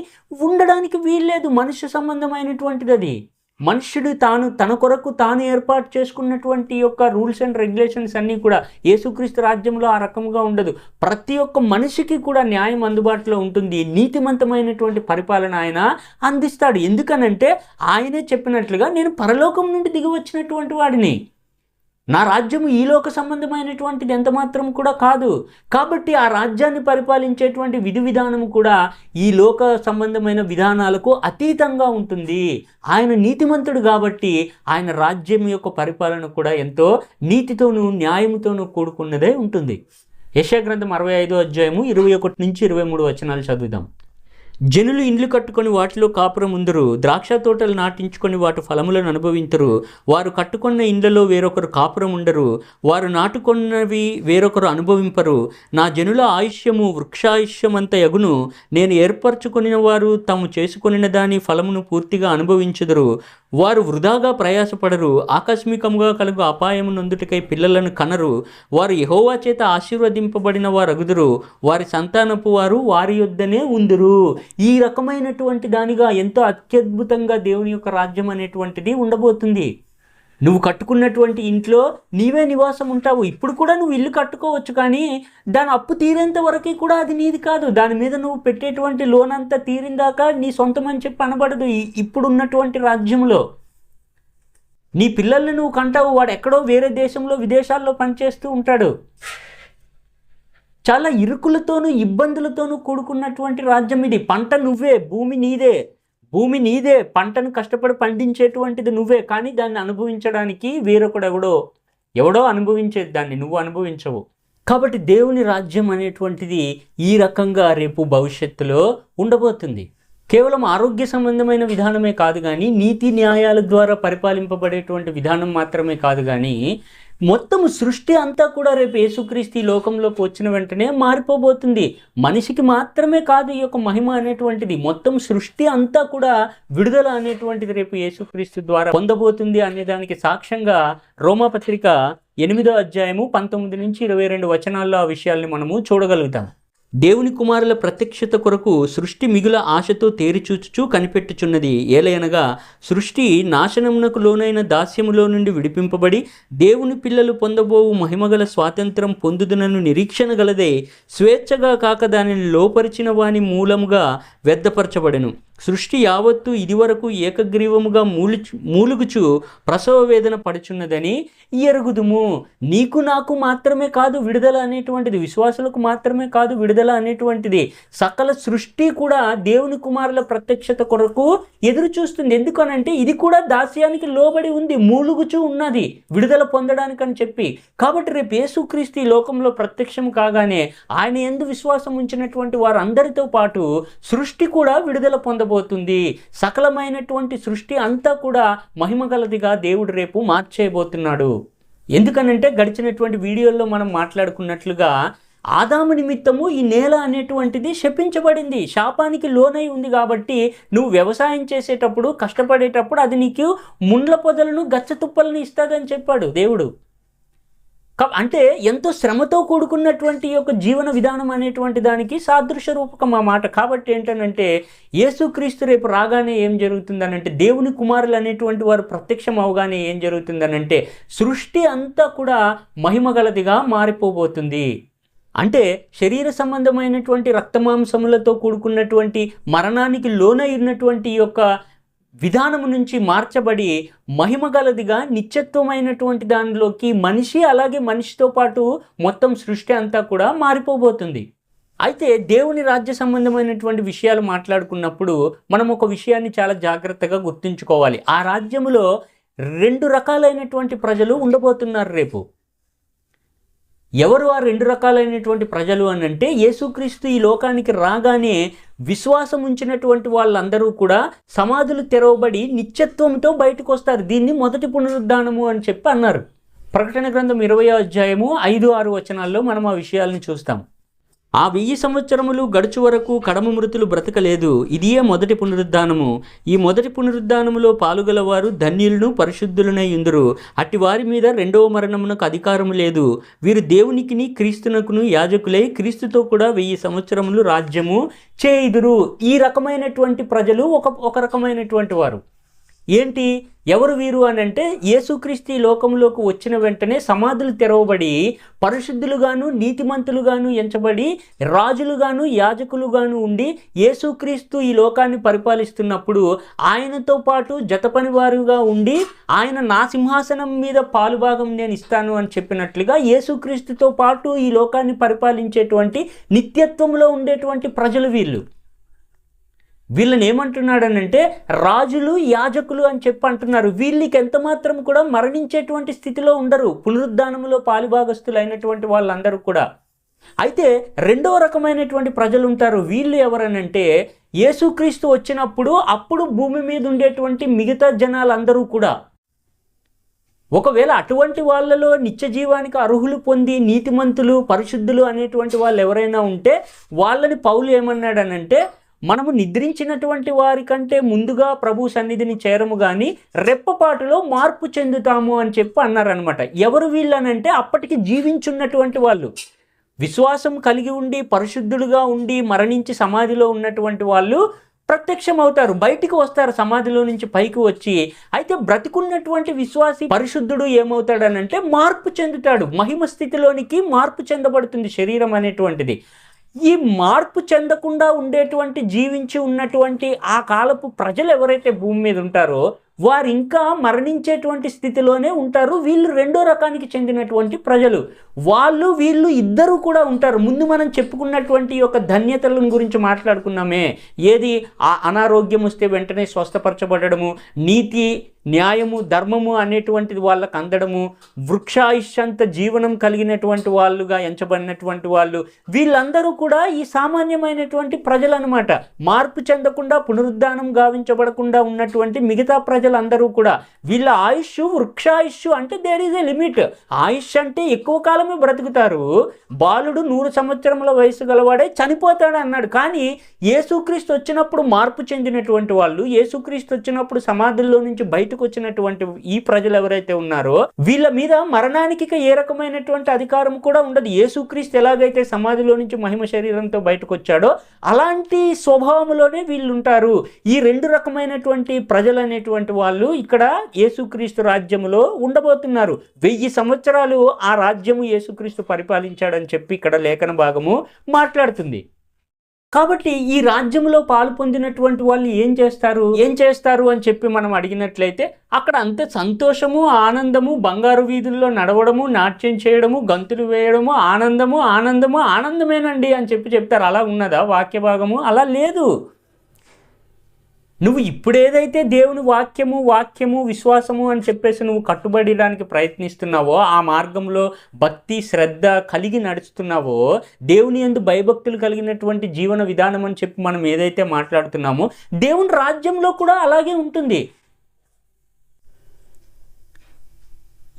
ఉండడానికి వీల్లేదు. మనుష్య సంబంధమైనటువంటిది అది. మనుష్యుడు తన కొరకు తాను ఏర్పాటు చేసుకున్నటువంటి యొక్క రూల్స్ అండ్ రెగ్యులేషన్స్ అన్నీ కూడా యేసుక్రీస్తు రాజ్యంలో ఆ రకంగా ఉండదు. ప్రతి ఒక్క మనిషికి కూడా న్యాయం అందుబాటులో ఉంటుంది. నీతిమంతమైనటువంటి పరిపాలన ఆయన అందిస్తాడు. ఎందుకనంటే ఆయనే చెప్పినట్లుగా నేను పరలోకం నుండి దిగి వచ్చినటువంటి వాడిని. నా రాజ్యము ఈ లోక సంబంధమైనటువంటిది ఎంత మాత్రం కూడా కాదు. కాబట్టి ఆ రాజ్యాన్ని పరిపాలించేటువంటి విధి విధానము కూడా ఈ లోక సంబంధమైన విధానాలకు అతీతంగా ఉంటుంది. ఆయన నీతిమంతుడు కాబట్టి ఆయన రాజ్యం యొక్క పరిపాలన కూడా ఎంతో నీతితోనూ న్యాయంతోనూ కూడుకున్నదే ఉంటుంది. యెషయా గ్రంథం 65వ అధ్యాయము 21 నుంచి 23 వచనాలు చదువుదాం. జనులు ఇండ్లు కట్టుకొని వాటిలో కాపురం ఉందరు, ద్రాక్ష తోటలు నాటించుకొని వాటి ఫలములను అనుభవించరు. వారు కట్టుకున్న ఇండ్లలో వేరొకరు కాపురం ఉండరు, వారు నాటుకొన్నవి వేరొకరు అనుభవింపరు. నా జనుల ఆయుష్యము వృక్షాయుష్యమంత యగును. నేను ఏర్పరచుకొనిన వారు తాము చేసుకొనిన దాని ఫలమును పూర్తిగా అనుభవించుదురు. వారు వృధాగా ప్రయాసపడరు, ఆకస్మికంగా కలుగు అపాయము నొందుటికై పిల్లలను కనరు. వారు యెహోవా చేత ఆశీర్వదింపబడిన వారగుదురు, వారి సంతానపు వారు వారి యొద్దనే ఉందురు. ఈ రకమైనటువంటి దానిగా ఎంతో అత్యద్భుతంగా దేవుని యొక్క రాజ్యం అనేటువంటిది ఉండబోతుంది. నువ్వు కట్టుకున్నటువంటి ఇంట్లో నీవే నివాసం ఉంటావు. ఇప్పుడు కూడా నువ్వు ఇల్లు కట్టుకోవచ్చు, కానీ దాని అప్పు తీరేంత వరకు కూడా అది నీది కాదు. దాని మీద నువ్వు పెట్టేటువంటి లోన్ అంతా తీరిందాకా నీ సొంతం అని చెప్పి అనబడదు. ఇప్పుడున్నటువంటి రాజ్యంలో నీ పిల్లల్ని నువ్వు కంటావు, వాడు ఎక్కడో వేరే దేశంలో విదేశాల్లో పనిచేస్తూ ఉంటాడు. చాలా ఇరుకులతోనూ ఇబ్బందులతోనూ కూడుకున్నటువంటి రాజ్యం ఇది. పంట నువ్వే, భూమి నీదే, పంటను కష్టపడి పండించేటువంటిది నువ్వే, కానీ దాన్ని అనుభవించడానికి వేరొకడు ఎవడో అనుభవించేది, దాన్ని నువ్వు అనుభవించవు. కాబట్టి దేవుని రాజ్యం అనేటువంటిది ఈ రకంగా రేపు భవిష్యత్తులో ఉండబోతుంది. కేవలం ఆరోగ్య సంబంధమైన విధానమే కాదు, కానీ నీతి న్యాయాల ద్వారా పరిపాలింపబడేటువంటి విధానం మాత్రమే కాదు, కానీ మొత్తం సృష్టి అంతా కూడా రేపు యేసుక్రీస్తు ఈ లోకంలోకి వచ్చిన వెంటనే మారిపోబోతుంది. మనిషికి మాత్రమే కాదు ఈ యొక్క మహిమ అనేటువంటిది, మొత్తం సృష్టి అంతా కూడా విడుదల అనేటువంటిది రేపు యేసుక్రీస్తు ద్వారా పొందబోతుంది అనే దానికి సాక్ష్యంగా రోమాపత్రిక 8వ అధ్యాయము 19 నుంచి 22 వచనాల్లో ఆ విషయాల్ని మనము చూడగలుగుతాం. దేవుని కుమారుల ప్రత్యక్షత కొరకు సృష్టి మిగుల ఆశతో తేరిచూచుచూ కనిపెట్టుచున్నది. ఏలయనగా సృష్టి నాశనమునకు లోనైన దాస్యములో నుండి విడిపింపబడి దేవుని పిల్లలు పొందబోవు మహిమగల స్వాతంత్రం పొందుదునను నిరీక్షణ గలదే స్వేచ్ఛగా కాక దానిని లోపరిచిన వాని మూలముగా వ్యర్థపరచబడెను. సృష్టి యావత్తు ఇదివరకు ఏకగ్రీవముగా మూలుగుచు ప్రసవ వేదన పడుచున్నదని ఎరుగుదుము. నీకు నాకు మాత్రమే కాదు విడుదల అనేటువంటిది, విశ్వాసులకు మాత్రమే కాదు విడుదల అనేటువంటిది, సకల సృష్టి కూడా దేవుని కుమారుల ప్రత్యక్షత కొరకు ఎదురు చూస్తుంది. ఎందుకనంటే ఇది కూడా దాస్యానికి లోబడి ఉంది, మూలుగుచూ ఉన్నది విడుదల పొందడానికని చెప్పి. కాబట్టి రేపు యేసుక్రీస్తు ఈ లోకంలో ప్రత్యక్షం కాగానే ఆయన యందు విశ్వాసం ఉంచినటువంటి వారందరితో పాటు సృష్టి కూడా విడుదల పొందబోతుంది. సకలమైనటువంటి సృష్టి అంతా కూడా మహిమగలదిగా దేవుడు రేపు మార్చేయబోతున్నాడు. ఎందుకనంటే గడిచినటువంటి వీడియోల్లో మనం మాట్లాడుకున్నట్లుగా ఆదాము నిమిత్తము ఈ నేల అనేటువంటిది శపించబడింది, శాపానికి లోనై ఉంది. కాబట్టి నువ్వు వ్యవసాయం చేసేటప్పుడు, కష్టపడేటప్పుడు అది నీకు ముండ్ల పొదలను గచ్చతుప్పలను ఇస్తుందని చెప్పాడు దేవుడు. అంటే ఎంతో శ్రమతో కూడుకున్నటువంటి యొక్క జీవన విధానం అనేటువంటి దానికి సాదృశ్య రూపకం ఆ మాట. కాబట్టి ఏంటనంటే యేసుక్రీస్తు రేపు రాగానే ఏం జరుగుతుందనంటే, దేవుని కుమారులు అనేటువంటి వారు ప్రత్యక్షం అవగానే ఏం జరుగుతుందనంటే సృష్టి అంతా కూడా మహిమగలదిగా మారిపోబోతుంది. అంటే శరీర సంబంధమైనటువంటి రక్తమాంసములతో కూడుకున్నటువంటి మరణానికి లోనై ఉన్నటువంటి యొక్క విధానము నుంచి మార్చబడి మహిమగలదిగా నిత్యత్వమైనటువంటి దానిలోకి మనిషి, అలాగే మనిషితో పాటు మొత్తం సృష్టి అంతా కూడా మారిపోబోతుంది. అయితే దేవుని రాజ్య సంబంధమైనటువంటి విషయాలు మాట్లాడుకున్నప్పుడు మనం ఒక విషయాన్ని చాలా జాగ్రత్తగా గుర్తుంచుకోవాలి. ఆ రాజ్యములో 2 రకాలైనటువంటి ప్రజలు ఉండబోతున్నారు రేపు. ఎవరు ఆ 2 రకాలైనటువంటి ప్రజలు అని అంటే, యేసుక్రీస్తు ఈ లోకానికి రాగానే విశ్వాసం ఉంచినటువంటి వాళ్ళందరూ కూడా సమాధులు తెరవబడి నిత్యత్వంతో బయటకు వస్తారు. దీన్ని మొదటి పునరుద్ధానము అని చెప్పి అన్నారు. ప్రకటన గ్రంథం 20వ అధ్యాయము 5-6 వచనాల్లో మనం ఆ విషయాలను చూస్తాం. ఆ 1000 సంవత్సరములు గడుచు వరకు కడమ మృతులు బ్రతకలేదు. ఇదియే మొదటి పునరుద్ధానము. ఈ మొదటి పునరుద్ధానములో పాలుగలవారు ధన్యులను పరిశుద్ధులనై ఉందురు. అట్టి వారి మీద 2వ మరణమునకు అధికారము లేదు. వీరు దేవునికిని క్రీస్తునకును యాజకులై క్రీస్తుతో కూడా 1000 సంవత్సరములు రాజ్యము చేయుదురు. ఈ రకమైనటువంటి ప్రజలు ఒక రకమైనటువంటి వారు. ఏంటి, ఎవరు వీరు అని అంటే, యేసుక్రీస్తు ఈ లోకంలోకి వచ్చిన వెంటనే సమాధులు తెరవబడి పరిశుద్ధులుగాను నీతిమంతులుగాను ఎంచబడి రాజులుగాను యాజకులుగాను ఉండి యేసుక్రీస్తు ఈ లోకాన్ని పరిపాలిస్తున్నప్పుడు ఆయనతో పాటు జతపనివారుగా ఉండి ఆయన నా సింహాసనం మీద పాలుభాగం నేను ఇస్తాను అని చెప్పినట్లుగా యేసుక్రీస్తుతో పాటు ఈ లోకాన్ని పరిపాలించేటువంటి నిత్యత్వంలో ఉండేటువంటి ప్రజలు వీళ్ళని ఏమంటున్నాడనంటే రాజులు యాజకులు అని చెప్పి అంటున్నారు. వీళ్ళకి ఎంత మాత్రం కూడా మరణించేటువంటి స్థితిలో ఉండరు, పునరుద్ధానంలో పాలుభాగస్తులు అయినటువంటి వాళ్ళందరూ కూడా. అయితే రెండవ రకమైనటువంటి ప్రజలు ఉంటారు. వీళ్ళు ఎవరనంటే యేసుక్రీస్తు వచ్చినప్పుడు అప్పుడు భూమి మీద ఉండేటువంటి మిగతా జనాలందరూ కూడా. ఒకవేళ అటువంటి వాళ్ళలో నిత్య జీవానికి అర్హులు పొంది నీతిమంతులు పరిశుద్ధులు అనేటువంటి వాళ్ళు ఎవరైనా ఉంటే వాళ్ళని పౌలు ఏమన్నాడనంటే, మనము నిద్రించినటువంటి వారి కంటే ముందుగా ప్రభు సన్నిధిని చేరము కానీ రెప్పపాటులో మార్పు చెందుతాము అని చెప్పి అన్నారనమాట. ఎవరు వీళ్ళనంటే అప్పటికి జీవించున్నటువంటి వాళ్ళు, విశ్వాసం కలిగి ఉండి పరిశుద్ధులుగా ఉండి మరణించి సమాధిలో ఉన్నటువంటి వాళ్ళు ప్రత్యక్షం అవుతారు, బయటికి వస్తారు సమాధిలో నుంచి పైకి వచ్చి. అయితే బ్రతికున్నటువంటి విశ్వాసి పరిశుద్ధుడు ఏమవుతాడనంటే మార్పు చెందుతాడు, మహిమ స్థితిలోనికి మార్పు చెందబడుతుంది శరీరం అనేటువంటిది. ఈ మార్పు చెందకుండా ఉండేటువంటి జీవించి ఉన్నటువంటి ఆ కాలపు ప్రజలు ఎవరైతే భూమి మీద ఉంటారో వారు ఇంకా మరణించేటువంటి స్థితిలోనే ఉంటారు. వీళ్ళు రెండో రకానికి చెందినటువంటి ప్రజలు. వీళ్ళు ఇద్దరు కూడా ఉంటారు. ముందు మనం చెప్పుకున్నటువంటి యొక్క ధన్యతల గురించి మాట్లాడుకున్నామే, ఏది అనారోగ్యం వస్తే వెంటనే స్వస్థపరచబడము, నీతి న్యాయము ధర్మము అనేటువంటిది వాళ్ళకు అందడము, వృక్షాయుష్యంత జీవనం కలిగినటువంటి వాళ్ళుగా ఎంచబడినటువంటి వాళ్ళు, వీళ్ళందరూ కూడా ఈ సామాన్యమైనటువంటి ప్రజలు అనమాట. మార్పు చెందకుండా పునరుద్ధానం గావించబడకుండా ఉన్నటువంటి మిగతా ప్రజలందరూ కూడా. వీళ్ళ ఆయుష్ వృక్షాయుష్ అంటే దేర్ ఈజ్ ఎ లిమిట్. ఆయుష్ అంటే ఎక్కువ కాలమే బ్రతుకుతారు. బాలుడు 100 సంవత్సరముల వయసు గలవాడే చనిపోతాడు అన్నాడు. కానీ యేసుక్రీస్తు వచ్చినప్పుడు మార్పు చెందినటువంటి వాళ్ళు, యేసుక్రీస్తు వచ్చినప్పుడు సమాధుల్లో నుంచి బయటకు వచ్చినటువంటి ఈ ప్రజలు ఎవరైతే ఉన్నారో వీళ్ళ మీద మరణానికి ఏ రకమైనటువంటి అధికారం కూడా ఉండదు. యేసుక్రీస్తు ఎలాగైతే సమాధిలో నుంచి మహిమ శరీరంతో బయటకు వచ్చాడో అలాంటి స్వభావంలోనే వీళ్ళు ఉంటారు. ఈ రెండు రకమైనటువంటి ప్రజలు అనేటువంటి వాళ్ళు ఇక్కడ యేసుక్రీస్తు రాజ్యములో ఉండబోతున్నారు. 1000 సంవత్సరాలు ఆ రాజ్యము యేసుక్రీస్తు పరిపాలించాడని చెప్పి ఇక్కడ లేఖన భాగము మాట్లాడుతుంది. కాబట్టి ఈ రాజ్యంలో పాలు పొందినటువంటి వాళ్ళు ఏం చేస్తారు అని చెప్పి మనం అడిగినట్లయితే అక్కడ అంతే సంతోషము ఆనందము, బంగారు వీధుల్లో నడవడము, నాట్యం చేయడము, గంతులు వేయడము, ఆనందమేనండి అని చెప్పి చెప్తారు. అలా ఉన్నదా వాక్య భాగము? అలా లేదు. నువ్వు ఇప్పుడేదైతే దేవుని వాక్యము విశ్వాసము అని చెప్పేసి నువ్వు కట్టుబడడానికి ప్రయత్నిస్తున్నావో, ఆ మార్గంలో భక్తి శ్రద్ధ కలిగి నడుస్తున్నావో, దేవుని యందు భయభక్తులు కలిగినటువంటి జీవన విధానం అని చెప్పి మనం ఏదైతే మాట్లాడుతున్నామో దేవుని రాజ్యంలో కూడా అలాగే ఉంటుంది.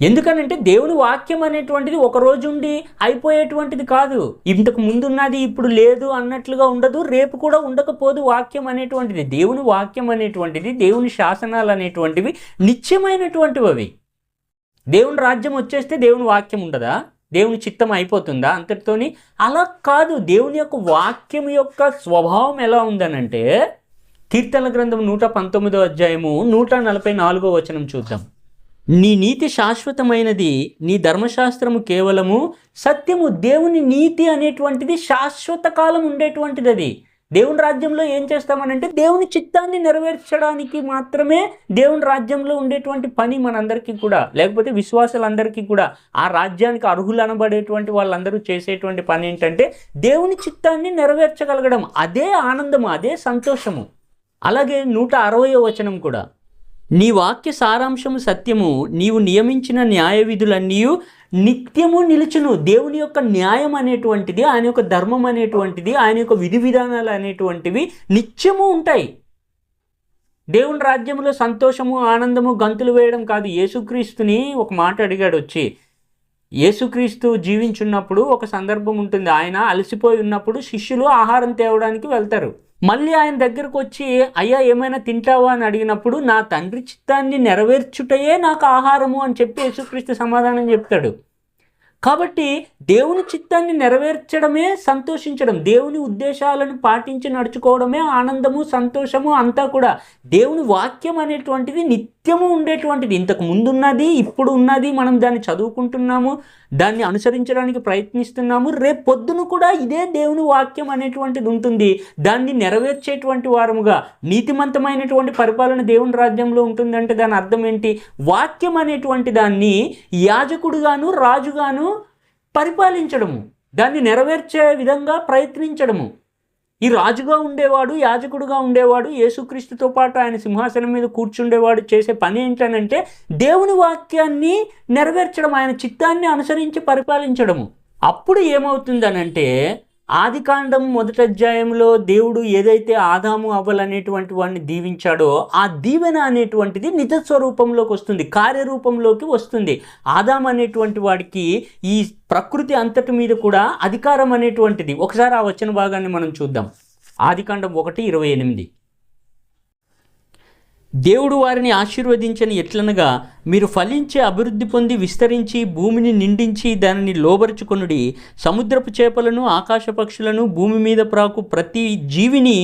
ఎందుకనంటే దేవుని వాక్యం అనేటువంటిది ఒక రోజు ఉండి అయిపోయేటువంటిది కాదు. ఇంతకు ముందున్నది ఇప్పుడు లేదు అన్నట్లుగా ఉండదు, రేపు కూడా ఉండకపోదు. వాక్యం అనేటువంటిది, దేవుని వాక్యం అనేటువంటిది, దేవుని శాసనాలు అనేటువంటివి నిత్యమైనటువంటివి. అవి దేవుని రాజ్యం వచ్చేస్తే దేవుని వాక్యం ఉండదా? దేవుని చిత్తం అయిపోతుందా అంతటితోని? అలా కాదు. దేవుని యొక్క వాక్యం యొక్క స్వభావం ఎలా ఉందనంటే కీర్తనల గ్రంథం 119వ అధ్యాయము 144వ వచనం చూద్దాం. నీ నీతి శాశ్వతమైనది, నీ ధర్మశాస్త్రము కేవలము సత్యము. దేవుని నీతి అనేటువంటిది శాశ్వత కాలం ఉండేటువంటిది. అది దేవుని రాజ్యంలో ఏం చేస్తామనంటే దేవుని చిత్తాన్ని నెరవేర్చడానికి మాత్రమే దేవుని రాజ్యంలో ఉండేటువంటి పని మనందరికీ కూడా, లేకపోతే విశ్వాసులందరికీ కూడా, ఆ రాజ్యానికి అర్హులు అనబడేటువంటి వాళ్ళందరూ చేసేటువంటి పని ఏంటంటే దేవుని చిత్తాన్ని నెరవేర్చగలగడం. అదే ఆనందము, అదే సంతోషము. అలాగే 160వ వచనం కూడా, నీ వాక్య సారాంశము సత్యము, నీవు నియమించిన న్యాయ విధులన్నీ నిత్యము నిలుచును. దేవుని యొక్క న్యాయం అనేటువంటిది, ఆయన యొక్క ధర్మం అనేటువంటిది, ఆయన యొక్క విధి విధానాలు అనేటువంటివి నిత్యము ఉంటాయి. దేవుని రాజ్యంలో సంతోషము ఆనందము గంతులు వేయడం కాదు. యేసుక్రీస్తుని ఒక మాట అడిగాడు వచ్చి. యేసుక్రీస్తు జీవించున్నప్పుడు ఒక సందర్భం ఉంటుంది. ఆయన అలసిపోయి ఉన్నప్పుడు శిష్యులు ఆహారం తేవడానికి వెళ్తారు. మళ్ళీ ఆయన దగ్గరకు వచ్చి, అయ్యా ఏమైనా తింటావా అని అడిగినప్పుడు, నా తండ్రి చిత్తాన్ని నెరవేర్చుటయే నాకు ఆహారము అని చెప్పి యేసుక్రీస్తు సమాధానం చెప్తాడు. కాబట్టి దేవుని చిత్తాన్ని నెరవేర్చడమే సంతోషించడం, దేవుని ఉద్దేశాలను పాటించి నడుచుకోవడమే ఆనందము, సంతోషము అంతా కూడా. దేవుని వాక్యం అనేటువంటిది నిత్యము ఉండేటువంటిది. ఇంతకు ముందున్నది, ఇప్పుడు ఉన్నది, మనం దాన్ని చదువుకుంటున్నాము, దాన్ని అనుసరించడానికి ప్రయత్నిస్తున్నాము. రేపు పొద్దున కూడా ఇదే దేవుని వాక్యం అనేటువంటిది ఉంటుంది. దాన్ని నెరవేర్చేటువంటి వారముగా నీతిమంతమైనటువంటి పరిపాలన దేవుని రాజ్యంలో ఉంటుందంటే దాని అర్థం ఏంటి? వాక్యం అనేటువంటి దాన్ని యాజకుడుగాను రాజుగాను పరిపాలించడము, దాన్ని నెరవేర్చే విధంగా ప్రయత్నించడము. ఈ రాజుగా ఉండేవాడు, యాజకుడుగా ఉండేవాడు, యేసుక్రీస్తుతో పాటు ఆయన సింహాసనం మీద కూర్చుండేవాడు చేసే పని ఏంటనంటే దేవుని వాక్యాన్ని నెరవేర్చడం, ఆయన చిత్తాన్ని అనుసరించి పరిపాలించడము. అప్పుడు ఏమవుతుందనంటే ఆదికాండం 1వ అధ్యాయంలో దేవుడు ఏదైతే ఆదాము అవ్వలు అనేటువంటి వాడిని దీవించాడో ఆ దీవెన అనేటువంటిది నిజ స్వరూపంలోకి వస్తుంది, కార్యరూపంలోకి వస్తుంది. ఆదాము అనేటువంటి వాడికి ఈ ప్రకృతి అంతటి మీద కూడా అధికారం అనేటువంటిది. ఒకసారి ఆ వచన భాగాన్ని మనం చూద్దాం. ఆదికాండం 1:28. దేవుడు వారిని ఆశీర్వదించని ఎట్లనగా, మీరు ఫలించి అభివృద్ధి పొంది విస్తరించి భూమిని నిండించి దానిని లోబరుచుకొనుడి. సముద్రపు చేపలను, ఆకాశ పక్షులను, భూమి మీద ప్రాకు ప్రతి జీవిని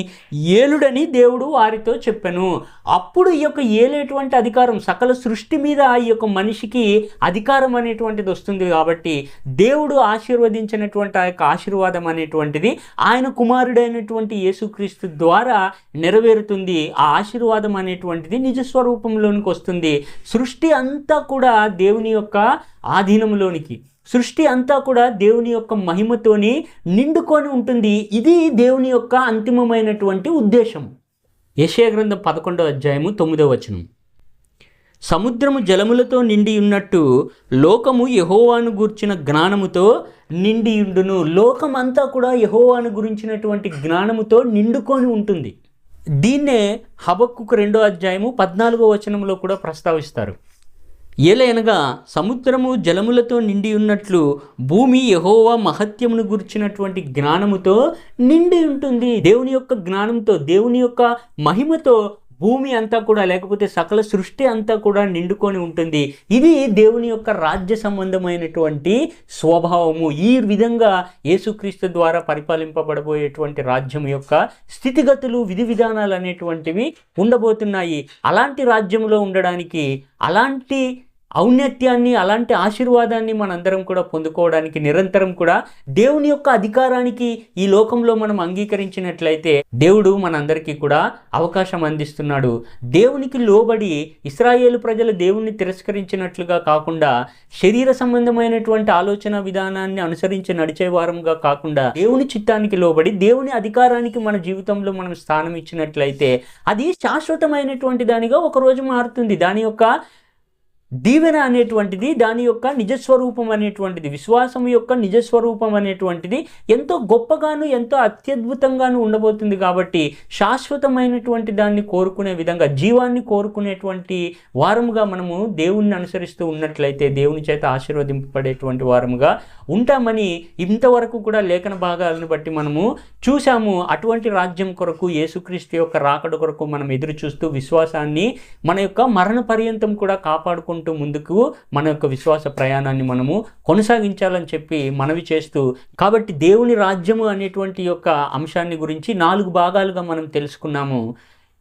ఏలుడని దేవుడు వారితో చెప్పెను. అప్పుడు ఈ యొక్క ఏలేటువంటి అధికారం, సకల సృష్టి మీద ఈ యొక్క మనిషికి అధికారం అనేటువంటిది వస్తుంది. కాబట్టి దేవుడు ఆశీర్వదించినటువంటి ఆ యొక్క ఆశీర్వాదం అనేటువంటిది ఆయన కుమారుడైనటువంటి యేసుక్రీస్తు ద్వారా నెరవేరుతుంది. ఆ ఆశీర్వాదం అనేటువంటిది నిజస్వరూపంలోనికి వస్తుంది. సృష్టి అంతా కూడా దేవుని యొక్క ఆధీనంలోనికి, సృష్టి అంతా కూడా దేవుని యొక్క మహిమతోని నిండుకొని ఉంటుంది. ఇది దేవుని యొక్క అంతిమమైనటువంటి ఉద్దేశం. యెషయా గ్రంథం 11వ అధ్యాయము 9వ వచనం. సముద్రము జలములతో నిండి ఉన్నట్టు లోకము యెహోవాను గూర్చిన జ్ఞానముతో నిండియుండును. లోకమంతా కూడా యెహోవాను గురించినటువంటి జ్ఞానముతో నిండుకొని ఉంటుంది. దీన్నే హబక్కుకు 2వ అధ్యాయము 14వ వచనంలో కూడా ప్రస్తావిస్తారు. ఏలయనగా సముద్రము జలములతో నిండి ఉన్నట్లు భూమి యెహోవా మహత్యమును గుర్చినటువంటి జ్ఞానముతో నిండి ఉంటుంది. దేవుని యొక్క జ్ఞానంతో, దేవుని యొక్క మహిమతో భూమి అంతా కూడా, లేకపోతే సకల సృష్టి అంతా కూడా నిండుకొని ఉంటుంది. ఇది దేవుని యొక్క రాజ్య సంబంధమైనటువంటి స్వభావము. ఈ విధంగా యేసుక్రీస్తు ద్వారా పరిపాలింపబడబోయేటువంటి రాజ్యం యొక్క స్థితిగతులు, విధి విధానాలు అనేటువంటివి ఉండబోతున్నాయి. అలాంటి రాజ్యంలో ఉండడానికి, అలాంటి ఔన్నత్యాన్ని, అలాంటి ఆశీర్వాదాన్ని మనందరం కూడా పొందుకోవడానికి నిరంతరం కూడా దేవుని యొక్క అధికారానికి ఈ లోకంలో మనం అంగీకరించినట్లయితే దేవుడు మనందరికీ కూడా అవకాశం అందిస్తున్నాడు. దేవునికి లోబడి ఇశ్రాయేలు ప్రజలు దేవుణ్ణి తిరస్కరించినట్లుగా కాకుండా, శరీర సంబంధమైనటువంటి ఆలోచన విధానాన్ని అనుసరించి నడిచే వారంగా కాకుండా, దేవుని చిత్తానికి లోబడి దేవుని అధికారానికి మన జీవితంలో మనం స్థానం ఇచ్చినట్లయితే అది శాశ్వతమైనటువంటి దానిగా ఒకరోజు మారుతుంది. దాని యొక్క దీవెన అనేటువంటిది, దాని యొక్క నిజస్వరూపం అనేటువంటిది, విశ్వాసం యొక్క నిజస్వరూపం అనేటువంటిది ఎంతో గొప్పగాను, ఎంతో అత్యద్భుతంగాను ఉండబోతుంది. కాబట్టి శాశ్వతమైనటువంటి దాన్ని కోరుకునే విధంగా, జీవాన్ని కోరుకునేటువంటి వారముగా మనము దేవుణ్ణి అనుసరిస్తూ ఉన్నట్లయితే దేవుని చేత ఆశీర్వదింపబడేటువంటి వారముగా ఉంటామని ఇంతవరకు కూడా లేఖన భాగాలను బట్టి మనము చూసాము. అటువంటి రాజ్యం కొరకు, యేసుక్రీస్తు యొక్క రాకడ కొరకు మనం ఎదురు చూస్తూ విశ్వాసాన్ని మన యొక్క మరణ పర్యంతం కూడా కాపాడుకుంటూ ముందుకు మన యొక్క విశ్వాస ప్రయాణాన్ని మనము కొనసాగించాలని చెప్పి మనవి చేస్తూ, కాబట్టి దేవుని రాజ్యము అనేటువంటి యొక్క అంశాన్ని గురించి 4 భాగాలుగా మనం తెలుసుకున్నాము.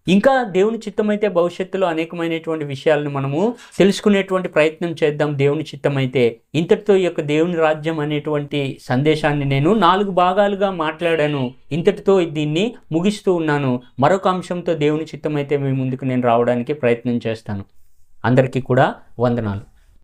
ఇంకా దేవుని చిత్తమైతే భవిష్యత్తులో అనేకమైనటువంటి విషయాలను మనము తెలుసుకునేటువంటి ప్రయత్నం చేద్దాం. దేవుని చిత్తమైతే ఇంతటితో ఈ యొక్క దేవుని రాజ్యం అనేటువంటి సందేశాన్ని నేను 4 భాగాలుగా మాట్లాడాను. ఇంతటితో దీన్ని ముగిస్తూ ఉన్నాను. మరొక అంశంతో దేవుని చిత్తమైతే మీ ముందుకు నేను రావడానికి ప్రయత్నం చేస్తాను. అందరికీ కూడా వందనాలు.